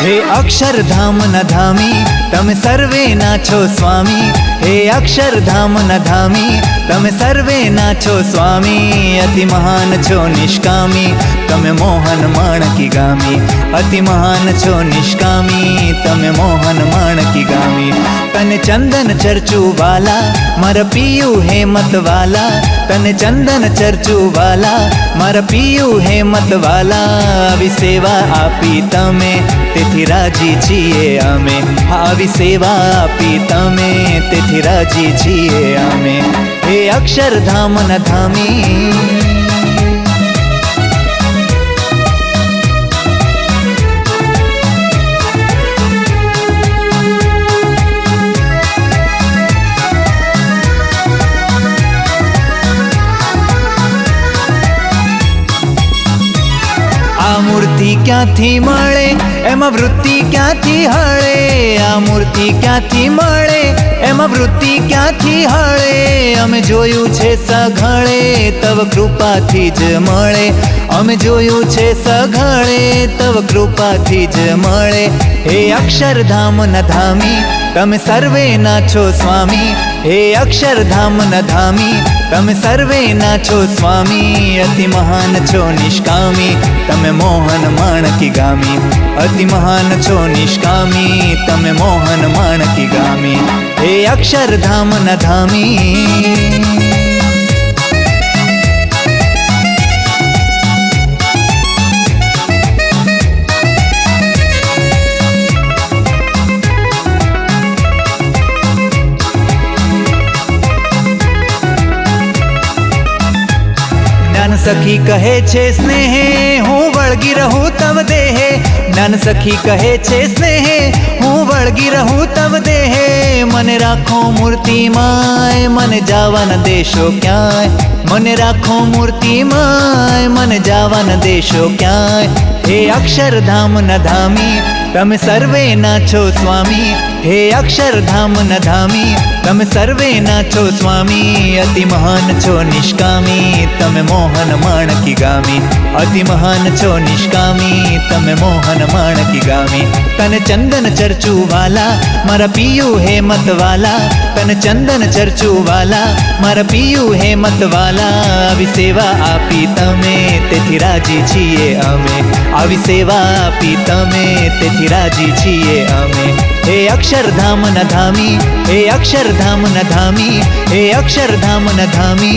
हे अक्षरधाम न धामी तमे सर्वे नाछो स्वामी। हे अक्षरधाम न धामी तमे सर्वे नाछो स्वामी। अति महान छो निष्कामी तमे मोहन माणकी गामी। अति महान छो निष्कामी तमे मोहन माणकी गामी। तने चंदन चर्चू वाला मारा पियू हेमत वाला। तने चंदन चर्चू वाला मारा पियू हेमत वाला। આવી સેવા આપી તમે તેથી રાજી છીએ અમે। આવી સેવા આપી તમે તેથી રાજી છીએ અમે। હે અક્ષરધામ ન ધામી। आ मूर्ति क्यांथी मळे एमां वृत्ति क्यांथी हळे। आ मूर्ति क्यांथी मळे एमां वृत्ति क्यांथी हळे। अमे जोयुं छे सघळे तव कृपाथी ज मळे। अमे जोयुं छे सघळे तव कृपाथी ज मळे। हे अक्षरधाम न धामी तमे सर्वे नाछो स्वामी। हे अक्षरधाम न धामी तमे सर्वे नाछो स्वामी। अति महान छो निष्कामी तमे मोहन माणकी गामी। अति महान छो निष्कामी तमे मोहन माणकी गामी। हे अक्षरधाम न धामी। ज्ञान सखी कहे छे स्नेहे हूँ वळगी रहूं तव देहे। ज्ञान सखी कहे छे स्नेहे हूँ वळगी रहूं तव देहे। मने राखो मूर्ति माय मने जावा न देशो क्यांय। मने राखो मूर्ति माय मने जावा न देशो क्यांय। हे अक्षरधाम न धामी तमे सर्वे नाछो स्वामी। हे अक्षरधाम न धामी तमे सर्वे नाछो स्वामी। अति महान छो निष्कामी तमे मोहन माणकी गामी। अति महान छो निष्कामी तमे मोहन माणकी गामी। तने चंदन चर्चू वाला मारा पियू हेमत वाला। तने चंदन चर्चू वाला मारा पियू हेमत वाला। આવી સેવા આપી તમે તેથી રાજી છીએ અમે। આવી સેવા આપી તમે તેથી રાજી છીએ અમે। हे अक्षरधाम न धामी। हे अक्षरधाम न धामी। हे अक्षरधाम न धामी।